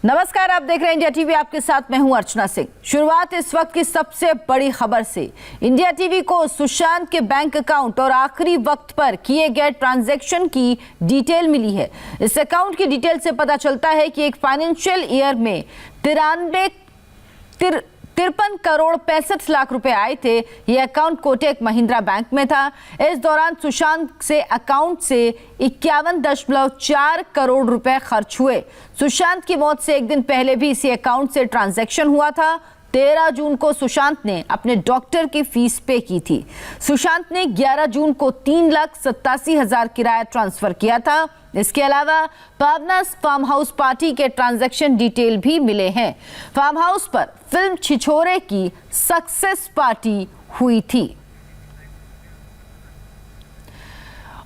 नमस्कार, आप देख रहे हैं इंडिया टीवी। आपके साथ मैं हूं अर्चना सिंह। शुरुआत इस वक्त की सबसे बड़ी खबर से। इंडिया टीवी को सुशांत के बैंक अकाउंट और आखिरी वक्त पर किए गए ट्रांजैक्शन की डिटेल मिली है। इस अकाउंट की डिटेल से पता चलता है कि एक फाइनेंशियल ईयर में 53 करोड़ 65 लाख रुपए आए थे। यह अकाउंट कोटक महिंद्रा बैंक में था। इस दौरान सुशांत से अकाउंट से 51.4 करोड़ रुपए खर्च हुए। सुशांत की मौत से एक दिन पहले भी इसी अकाउंट से ट्रांजैक्शन हुआ था। 13 जून को सुशांत ने अपने डॉक्टर की फीस पे की थी। सुशांत ने 11 जून को 3,87,000 किराया ट्रांसफर किया था। इसके अलावा पावना फार्म हाउस पार्टी के ट्रांजैक्शन डिटेल भी मिले हैं। फार्म हाउस पर फिल्म छिछोरे की सक्सेस पार्टी हुई थी।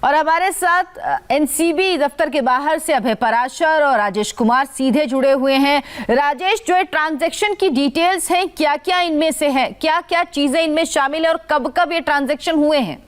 और हमारे साथ एनसीबी दफ्तर के बाहर से अभय पराशर और राजेश कुमार सीधे जुड़े हुए हैं। राजेश, जो ट्रांजैक्शन की डिटेल्स हैं, क्या क्या इनमें से है, क्या क्या चीजें इनमें शामिल है और कब कब ये ट्रांजैक्शन हुए हैं?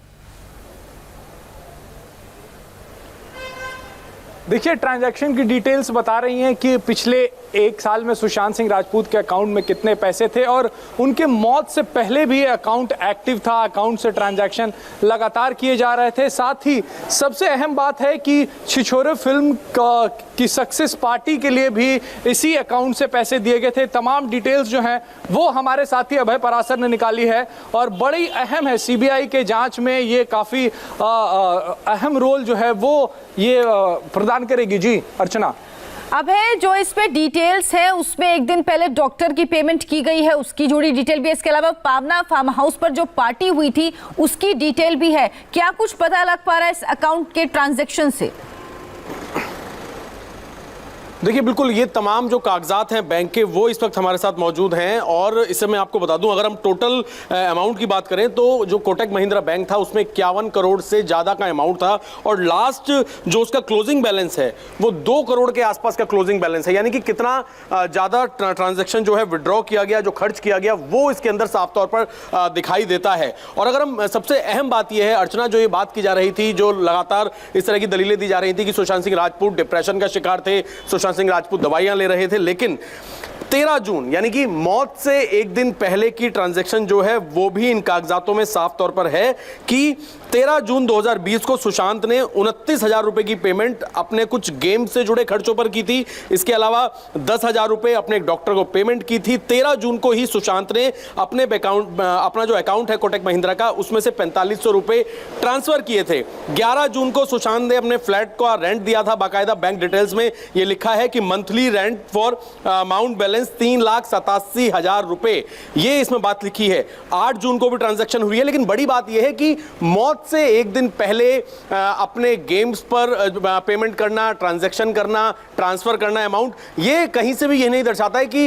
देखिए, ट्रांजैक्शन की डिटेल्स बता रही हैं कि पिछले एक साल में सुशांत सिंह राजपूत के अकाउंट में कितने पैसे थे और उनके मौत से पहले भी अकाउंट एक्टिव था। अकाउंट से ट्रांजैक्शन लगातार किए जा रहे थे। साथ ही सबसे अहम बात है कि छिछोरे फिल्म की सक्सेस पार्टी के लिए भी इसी अकाउंट से पैसे दिए गए थे। तमाम डिटेल्स जो हैं वो हमारे साथी अभय पराशर ने निकाली है और बड़ी अहम है। सीबीआई के जांच में ये काफ़ी अहम रोल जो है वो ये प्रदान करेगी। जी अर्चना। अभय, जो इस पे डिटेल्स है उसमें एक दिन पहले डॉक्टर की पेमेंट की गई है, उसकी जुड़ी डिटेल भी है। इसके अलावा पावना फार्म हाउस पर जो पार्टी हुई थी उसकी डिटेल भी है। क्या कुछ पता लग पा रहा है इस अकाउंट के ट्रांजैक्शन से? देखिए, बिल्कुल ये तमाम जो कागजात हैं बैंक के वो इस वक्त हमारे साथ मौजूद हैं। और इससे मैं आपको बता दूं, अगर हम टोटल अमाउंट की बात करें तो जो कोटक महिंद्रा बैंक था उसमें 51 करोड़ से ज़्यादा का अमाउंट था और लास्ट जो उसका क्लोजिंग बैलेंस है वो 2 करोड़ के आसपास का क्लोजिंग बैलेंस है। यानी कि कितना ज़्यादा ट्रांजेक्शन जो है विड्रॉ किया गया, जो खर्च किया गया, वो इसके अंदर साफ तौर पर दिखाई देता है। और अगर हम सबसे अहम बात यह है अर्चना, जो ये बात की जा रही थी, जो लगातार इस तरह की दलीलें दी जा रही थी कि सुशांत सिंह राजपूत डिप्रेशन का शिकार थे, सुशांत सिंह राजपूत दवाइयां ले रहे थे, लेकिन 13 जून यानी कि मौत से एक दिन पहले की ट्रांजैक्शन जो है वो भी इन कागजातों में साफ तौर पर है कि 13 जून 2020 को सुशांत ने 29,000 रुपए की पेमेंट अपने कुछ गेम से जुड़े खर्चों पर की थी। इसके अलावा 10,000 रुपए अपने एक डॉक्टर को पेमेंट की थी। 13 जून को ही सुशांत ने अपना जो अकाउंट है कोटक महिंद्रा का उसमें से 4500 रुपए ट्रांसफर किए थे। 11 जून को सुशांत ने अपने फ्लैट का रेंट दिया था। बाकायदा बैंक डिटेल्स में यह लिखा है कि monthly rent for amount balance 3,87,000 रुपए, ये इसमें बात लिखी है। 8 जून को भी ट्रांजैक्शन हुई है। लेकिन बड़ी बात यह है कि मौत से एक दिन पहले अपने गेम्स पर पेमेंट करना, ट्रांजैक्शन करना, ट्रांसफर करना अमाउंट, ये कहीं से भी ये नहीं दर्शाता है कि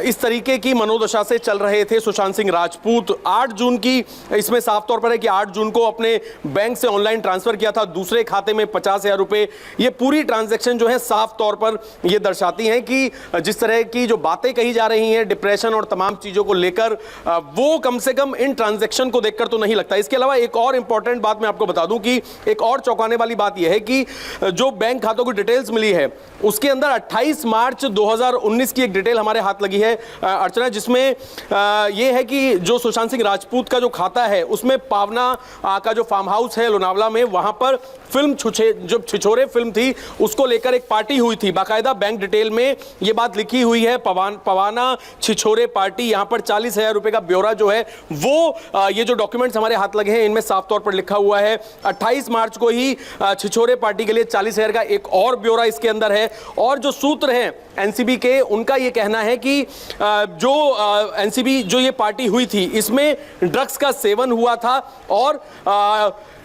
इस तरीके की मनोदशा से चल रहे थे सुशांत सिंह राजपूत। 8 जून की इसमें साफ तौर पर है कि 8 जून को अपने बैंक से ऑनलाइन ट्रांसफर किया था दूसरे खाते में 50,000 रुपए। ये पूरी ट्रांजैक्शन जो है साफ तौर पर ये दर्शाती हैं कि जिस तरह की जो बातें कही जा रही हैं डिप्रेशन और तमाम चीजों को लेकर, वो कम से कम इन ट्रांजैक्शन को देखकर तो नहीं लगता। इसके अलावा एक और इंपॉर्टेंट बात मैं आपको बता दूं कि एक और चौंकाने वाली बात यह है कि जो बैंक खातों की डिटेल्स मिली है उसके अंदर 28 मार्च 2019 की एक डिटेल हमारे हाथ लगी है अर्चना, जिसमें यह है कि जो सुशांत सिंह राजपूत का जो खाता है उसमें पावना का जो फार्म हाउस है लोनावला में, वहां पर फिल्म जो छिछोरे फिल्म थी उसको लेकर एक पार्टी हुई थी। बाकायदा बैंक डिटेल में यह बात लिखी हुई है, पवाना छिछोरे पार्टी। यहां पर 40,000 रुपए का ब्यौरा जो है वो ये जो डॉक्यूमेंट्स हमारे हाथ लगे हैं इनमें साफ तौर पर लिखा हुआ है। 28 मार्च को ही छिछोरे पार्टी के लिए 40,000 का एक और ब्यौरा इसके अंदर है। और जो सूत्र हैं एनसीबी के, उनका यह कहना है कि जो एनसीबी जो ये पार्टी हुई थी इसमें ड्रग्स का सेवन हुआ था और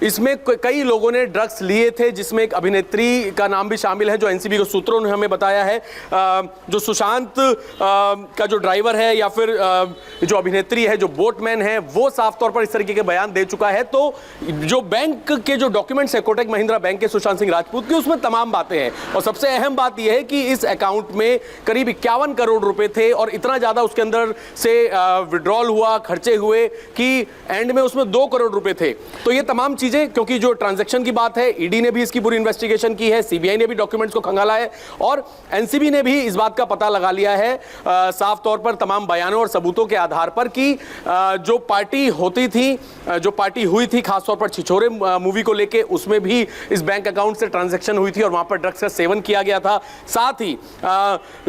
इसमें कई लोगों ने ड्रग्स लिए थे, जिसमें एक अभिनेत्री का नाम भी शामिल है, जो एनसीबी के सूत्रों ने हमें बताया है। जो सुशांत सुशांत का जो ड्राइवर है या फिर जो अभिनेत्री है, जो बोटमैन है, वो साफ तौर पर इस तरीके के बयान दे चुका है। तो जो बैंक के जो डॉक्यूमेंट्स है कोटक महिंद्रा बैंक के सुशांत सिंह राजपूत की, उसमें तमाम बातें हैं और सबसे अहम बात यह है कि इस अकाउंट में करीब 51 करोड़ रुपए थे और इतना ज्यादा उसके अंदर से विड्रॉल हुआ, खर्चे हुए कि एंड में उसमें 2 करोड़ रुपए थे। तो ये तमाम चीजें, क्योंकि जो ट्रांजैक्शन की बात है, ईडी ने भी इसकी पूरी इन्वेस्टिगेशन की है, सीबीआई ने भी डॉक्यूमेंट्स को खंगाला है और एनसीबी ने भी इस बात का पता लगा लिया है साफ तौर पर तमाम बयानों और सबूतों के आधार पर कि जो पार्टी होती थी, जो पार्टी हुई थी, खासतौर पर छिछोरे मूवी को लेके, उसमें भी इस बैंक अकाउंट से ट्रांजैक्शन हुई थी और वहां पर ड्रग्स का सेवन किया गया था। साथ ही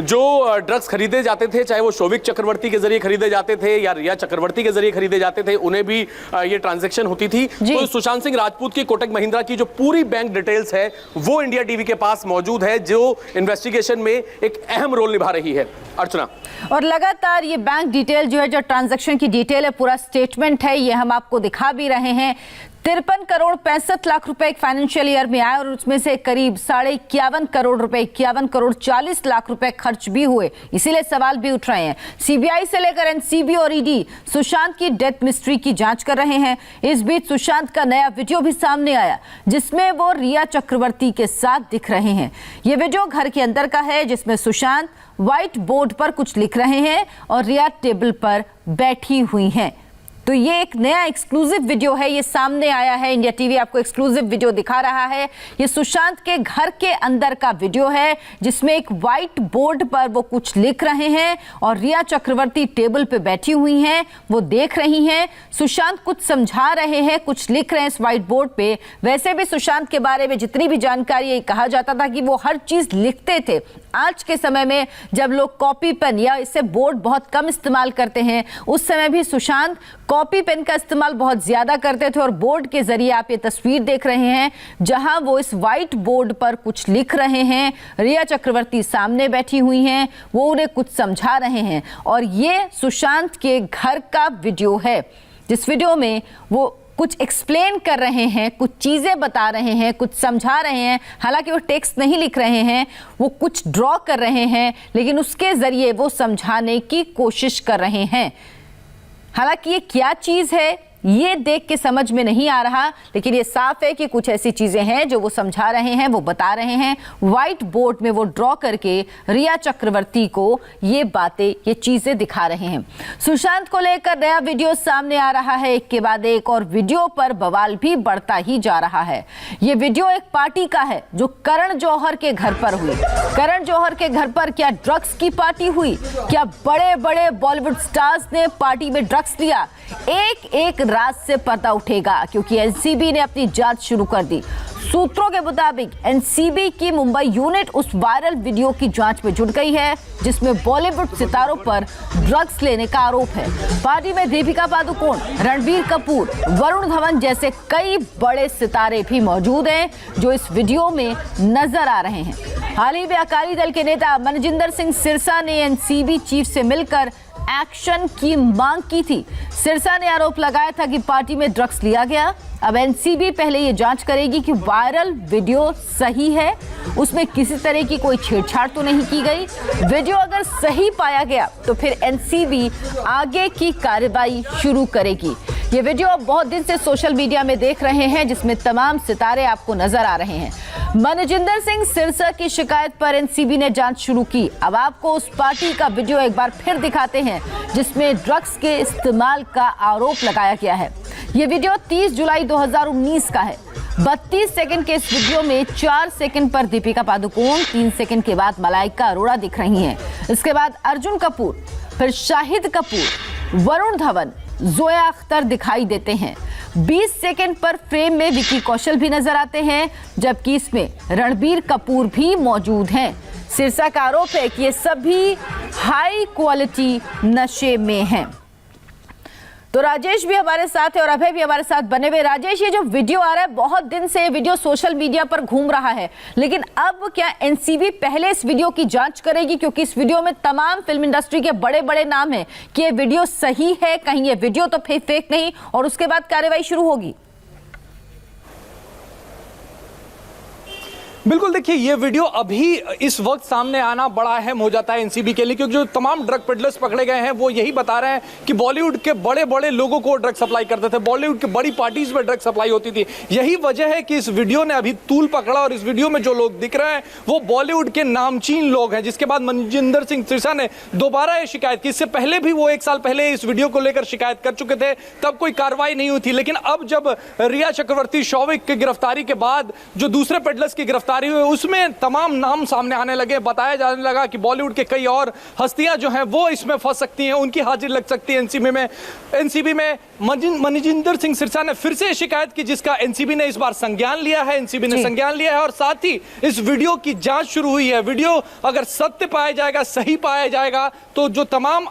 जो ड्रग्स खरीदे जाते थे, चाहे वो शोभिक चक्रवर्ती के जरिए खरीदे जाते थे या रिया चक्रवर्ती के जरिए खरीदे जाते थे, उन्हें भी ये ट्रांजैक्शन होती थी। तो सुशांत सिंह राजपूत की कोटक महिंद्रा की जो पूरी बैंक डिटेल्स है वो इंडिया टीवी के पास मौजूद है, जो इन्वेस्टिगेशन में एक अहम रोल निभा रही है। अर्चना, और लगातार ये बैंक डिटेल जो है, जो ट्रांजैक्शन की डिटेल है, पूरा स्टेटमेंट है, ये हम आपको दिखा भी रहे हैं। 53 करोड़ 65 लाख रुपए एक फाइनेंशियल ईयर में आए और उसमें से करीब 51.5 करोड़ रुपए, 51 करोड़ 40 लाख रुपए खर्च भी हुए। इसीलिए सवाल भी उठ रहे हैं। सीबीआई से लेकर एनसीबी और ईडी सुशांत की डेथ मिस्ट्री की जांच कर रहे हैं। इस बीच सुशांत का नया वीडियो भी सामने आया जिसमें वो रिया चक्रवर्ती के साथ दिख रहे हैं। ये वीडियो घर के अंदर का है जिसमें सुशांत व्हाइट बोर्ड पर कुछ लिख रहे हैं और रिया टेबल पर बैठी हुई हैं। तो ये एक नया एक्सक्लूसिव वीडियो है, ये सामने आया है। इंडिया टीवी आपको एक्सक्लूसिव वीडियो दिखा रहा है। ये सुशांत के घर के अंदर का वीडियो है जिसमें एक व्हाइट बोर्ड पर वो कुछ लिख रहे हैं और रिया चक्रवर्ती टेबल पे बैठी हुई हैं, वो देख रही हैं। सुशांत कुछ समझा रहे हैं, कुछ लिख रहे हैं इस व्हाइट बोर्ड पे। वैसे भी सुशांत के बारे में जितनी भी जानकारी है, कहा जाता था कि वो हर चीज लिखते थे। आज के समय में जब लोग कॉपी पेन या इससे बोर्ड बहुत कम इस्तेमाल करते हैं, उस समय भी सुशांत कॉपी पेन का इस्तेमाल बहुत ज्यादा करते थे और बोर्ड के जरिए आप ये तस्वीर देख रहे हैं जहां वो इस व्हाइट बोर्ड पर कुछ लिख रहे हैं। रिया चक्रवर्ती सामने बैठी हुई हैं, वो उन्हें कुछ समझा रहे हैं और ये सुशांत के घर का वीडियो है जिस वीडियो में वो कुछ एक्सप्लेन कर रहे हैं, कुछ चीजें बता रहे हैं, कुछ समझा रहे हैं। हालांकि वो टेक्स्ट नहीं लिख रहे हैं, वो कुछ ड्रॉ कर रहे हैं, लेकिन उसके जरिए वो समझाने की कोशिश कर रहे हैं। हालांकि ये क्या चीज है ये देख के समझ में नहीं आ रहा, लेकिन ये साफ है कि कुछ ऐसी चीजें हैं जो वो समझा रहे हैं, वो बता रहे हैं। व्हाइट बोर्ड में वो ड्रॉ करके रिया चक्रवर्ती को ये बातें, ये चीजें दिखा रहे हैं। सुशांत को लेकर नया वीडियो सामने आ रहा है एक के बाद एक और वीडियो पर बवाल भी बढ़ता ही जा रहा है। ये वीडियो एक पार्टी का है जो करण जौहर के घर पर हुई। करण जौहर के घर पर क्या ड्रग्स की पार्टी हुई? क्या बड़े बड़े बॉलीवुड स्टार्स ने पार्टी में ड्रग्स लिया? एक एक रात से पर्दा उठेगा क्योंकि एनसीबी ने अपनी जांच शुरू कर दी। सूत्रों के मुताबिक एनसीबी की मुंबई यूनिट उस वायरल वीडियो की जांच में जुट गई है जिसमें बॉलीवुड सितारों पर ड्रग्स लेने का आरोप है। पार्टी में दीपिका पादुकोण, रणबीर कपूर, वरुण धवन जैसे कई बड़े सितारे भी मौजूद हैं जो इस वीडियो में नजर आ रहे हैं। हाल ही में अकाली दल के नेता मनजिंदर सिंह सिरसा ने एनसीबी चीफ से मिलकर एक्शन की मांग की थी। सिरसा ने आरोप लगाया था कि पार्टी में ड्रग्स लिया गया। अब एनसीबी पहले ये जांच करेगी कि वायरल वीडियो सही है, उसमें किसी तरह की कोई छेड़छाड़ तो नहीं की गई। वीडियो अगर सही पाया गया तो फिर एनसीबी आगे की कार्रवाई शुरू करेगी। ये वीडियो अब बहुत दिन से सोशल मीडिया में देख रहे हैं जिसमें तमाम सितारे आपको नजर आ रहे हैं। मनजिंदर सिंह सिरसा की शिकायत पर एनसीबी ने जांच शुरू की। अब आपको उस पार्टी का वीडियो एक बार फिर दिखाते हैं जिसमें ड्रग्स के इस्तेमाल का आरोप लगाया गया है। ये वीडियो 30 जुलाई 2019 का है। 32 सेकंड के इस वीडियो में 4 सेकंड पर दीपिका पादुकोण, 3 सेकंड के बाद मलाइका अरोड़ा दिख रही हैं। इसके बाद अर्जुन कपूर, फिर शाहिद कपूर, वरुण धवन, जोया अख्तर दिखाई देते हैं। 20 सेकंड पर फ्रेम में विकी कौशल भी नजर आते हैं जबकि इसमें रणबीर कपूर भी मौजूद हैं। सिरसा का आरोप है कि ये सभी हाई क्वालिटी नशे में हैं। तो राजेश भी हमारे साथ है और अभय भी हमारे साथ बने हुए। राजेश, ये जो वीडियो आ रहा है, बहुत दिन से ये वीडियो सोशल मीडिया पर घूम रहा है, लेकिन अब क्या एनसीबी पहले इस वीडियो की जांच करेगी? क्योंकि इस वीडियो में तमाम फिल्म इंडस्ट्री के बड़े बड़े नाम हैं कि ये वीडियो सही है, कहीं ये वीडियो तो फेक नहीं, और उसके बाद कार्रवाई शुरू होगी। बिल्कुल, देखिए ये वीडियो अभी इस वक्त सामने आना बड़ा अहम हो जाता है एनसीबी के लिए, क्योंकि जो तमाम ड्रग पेडलर्स पकड़े गए हैं वो यही बता रहे हैं कि बॉलीवुड के बड़े बड़े लोगों को ड्रग सप्लाई करते थे, बॉलीवुड के बड़ी पार्टीज में ड्रग सप्लाई होती थी। यही वजह है कि इस वीडियो ने अभी तूल पकड़ा और इस वीडियो में जो लोग दिख रहे हैं वो बॉलीवुड के नामचीन लोग हैं। जिसके बाद मनजिंदर सिंह सिरसा ने दोबारा ये शिकायत की। इससे पहले भी वो 1 साल पहले इस वीडियो को लेकर शिकायत कर चुके थे, तब कोई कार्रवाई नहीं हुई थी। लेकिन अब जब रिया चक्रवर्ती शौविक की गिरफ्तारी के बाद जो दूसरे पेडलर्स की गिरफ्तारी हुई, उसमें तमाम नाम सामने आने लगे। बताया जाने लगा कि बॉलीवुड के कई और हस्तियां जो हैं वो इसमें फंस सकती हैं, उनकी हाजिर लग सकती है एनसीबी में। मनजिंदर सिंह सिरसा ने फिर से शिकायत की, जिसका एनसीबी ने इस बार संज्ञान लिया है। एनसीबी ने संज्ञान लिया है और साथ ही इस वीडियो की जांच शुरू हुई है। वीडियो अगर सत्य पाया जाएगा, सही पाया जाएगा, तो जो तमाम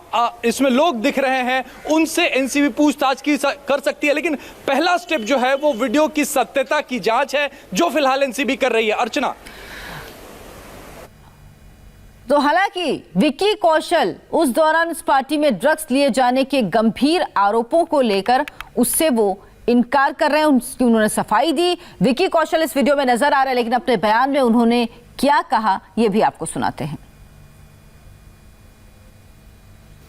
इसमें लोग दिख रहे हैं उनसे एनसीबी पूछताछ कर सकती है। लेकिन पहला स्टेप जो है वो वीडियो की सत्यता की जांच है, जो फिलहाल एनसीबी कर रही है। अर्चना, तो हालांकि विक्की कौशल उस दौरान इस पार्टी में ड्रग्स लिए जाने के गंभीर आरोपों को लेकर उससे वो इनकार कर रहे हैं, उसकी उन्होंने सफाई दी। विक्की कौशल इस वीडियो में नजर आ रहे हैं, लेकिन अपने बयान में उन्होंने क्या कहा ये भी आपको सुनाते हैं।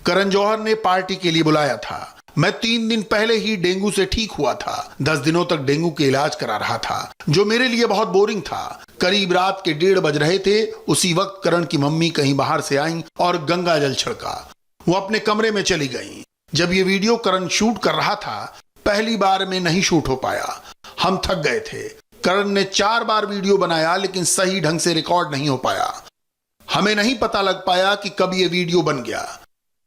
करण जौहर ने पार्टी के लिए बुलाया था। मैं 3 दिन पहले ही डेंगू से ठीक हुआ था। 10 दिनों तक डेंगू के इलाज करा रहा था, जो मेरे लिए बहुत बोरिंग था। करीब रात के 1:30 बज रहे थे। उसी वक्त करण की मम्मी कहीं बाहर से आई और गंगा जल छिड़का। वो अपने कमरे में चली गई। जब ये वीडियो करण शूट कर रहा था, पहली बार में नहीं शूट हो पाया। हम थक गए थे। करण ने 4 बार वीडियो बनाया, लेकिन सही ढंग से रिकॉर्ड नहीं हो पाया। हमें नहीं पता लग पाया कि कब ये वीडियो बन गया।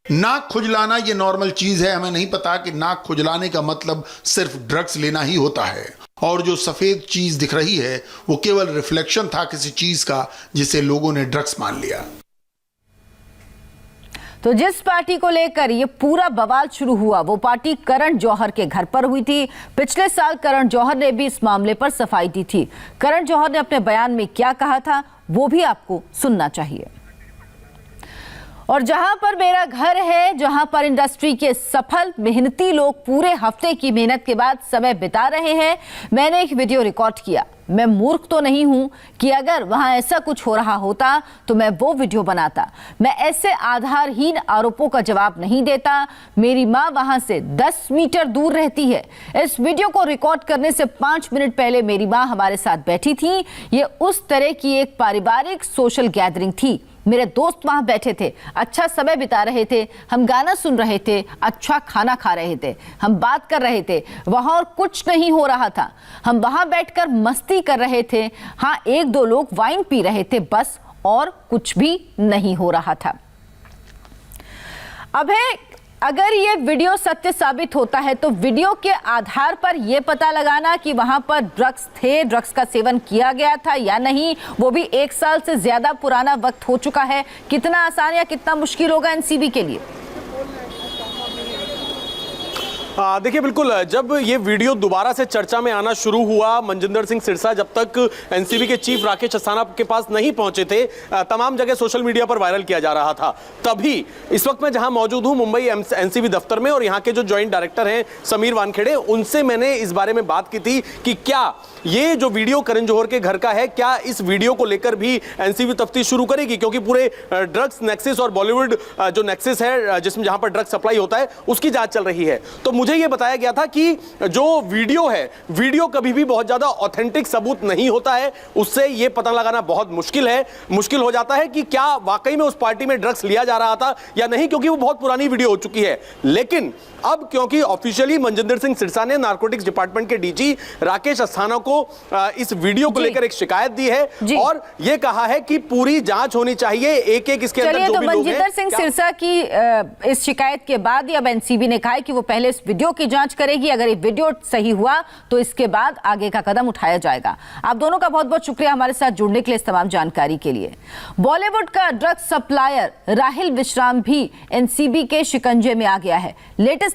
नाक खुजलाना ये नॉर्मल चीज है। हमें नहीं पता कि नाक खुजलाने का मतलब सिर्फ ड्रग्स लेना ही होता है, और जो सफेद चीज दिख रही है वो केवल रिफ्लेक्शन था किसी चीज का, जिसे लोगों ने ड्रग्स मान लिया। तो जिस पार्टी को लेकर ये पूरा बवाल शुरू हुआ, वो पार्टी करण जौहर के घर पर हुई थी। पिछले साल करण जौहर ने भी इस मामले पर सफाई दी थी। करण जौहर ने अपने बयान में क्या कहा था वो भी आपको सुनना चाहिए। और जहां पर मेरा घर है, जहां पर इंडस्ट्री के सफल मेहनती लोग पूरे हफ्ते की मेहनत के बाद समय बिता रहे हैं, मैंने एक वीडियो रिकॉर्ड किया। मैं मूर्ख तो नहीं हूं कि अगर वहां ऐसा कुछ हो रहा होता तो मैं वो वीडियो बनाता। मैं ऐसे आधारहीन आरोपों का जवाब नहीं देता। मेरी मां वहां से 10 मीटर दूर रहती है। इस वीडियो को रिकॉर्ड करने से 5 मिनट पहले मेरी मां हमारे साथ बैठी थी। ये उस तरह की एक पारिवारिक सोशल गैदरिंग थी। मेरे दोस्त वहां बैठे थे, अच्छा समय बिता रहे थे, हम गाना सुन रहे थे, अच्छा खाना खा रहे थे, हम बात कर रहे थे। वहां और कुछ नहीं हो रहा था। हम वहां बैठकर मस्ती कर रहे थे। हाँ, 1-2 लोग वाइन पी रहे थे, बस, और कुछ भी नहीं हो रहा था। अगर ये वीडियो सत्य साबित होता है तो वीडियो के आधार पर यह पता लगाना कि वहां पर ड्रग्स थे, ड्रग्स का सेवन किया गया था या नहीं, वो भी 1 साल से ज्यादा पुराना वक्त हो चुका है। कितना आसान या कितना मुश्किल होगा एनसीबी के लिए? देखिए, बिल्कुल जब ये वीडियो दोबारा से चर्चा में आना शुरू हुआ, मनजिंदर सिंह सिरसा जब तक एनसीबी के चीफ राकेश अस्थाना के पास नहीं पहुंचे थे, तमाम जगह सोशल मीडिया पर वायरल किया जा रहा था। तभी इस वक्त मैं जहां मौजूद हूं मुंबई एनसीबी दफ्तर में, और यहां के जो ज्वाइंट डायरेक्टर हैं समीर वानखेड़े, उनसे मैंने इस बारे में बात की थी कि क्या ये जो वीडियो करण जौहर के घर का है, क्या इस वीडियो को लेकर भी एनसीबी तफ्तीश शुरू करेगी, क्योंकि पूरे ड्रग्स नेक्सस और बॉलीवुड जो नेक्सस है जिसमें जहां पर ड्रग्स सप्लाई होता है उसकी जांच चल रही है। तो मुझे यह बताया गया था कि जो वीडियो है, वीडियो कभी भी बहुत ज्यादा ऑथेंटिक सबूत नहीं होता है। उससे यह पता लगाना बहुत मुश्किल हो जाता है कि क्या वाकई में उस पार्टी में ड्रग्स लिया जा रहा था या नहीं, क्योंकि वो बहुत पुरानी वीडियो हो चुकी है। लेकिन अब क्योंकि ऑफिशियली मनजिंदर सिंह सिरसा ने नारकोटिक्स डिपार्टमेंट के डीजी राकेश अस्थाना को इस वीडियो को लेकर एक शिकायत दी है और यह कहा है कि पूरी जांच होनी चाहिए, एक-एक इसके अंदर जो भी लोग हैं। मनजिंदर सिंह सिरसा की इस शिकायत के बाद अब एनसीबी ने कहा है कि वो पहले इस वीडियो की जांच करेगी। अगर ये वीडियो सही हुआ तो इसके बाद आगे का कदम उठाया जाएगा। आप दोनों का बहुत बहुत शुक्रिया हमारे साथ जुड़ने के लिए, इस तमाम जानकारी के लिए। बॉलीवुड का ड्रग्स सप्लायर राहिल विश्राम भी एनसीबी के शिकंजे में आ गया है। लेटेस्ट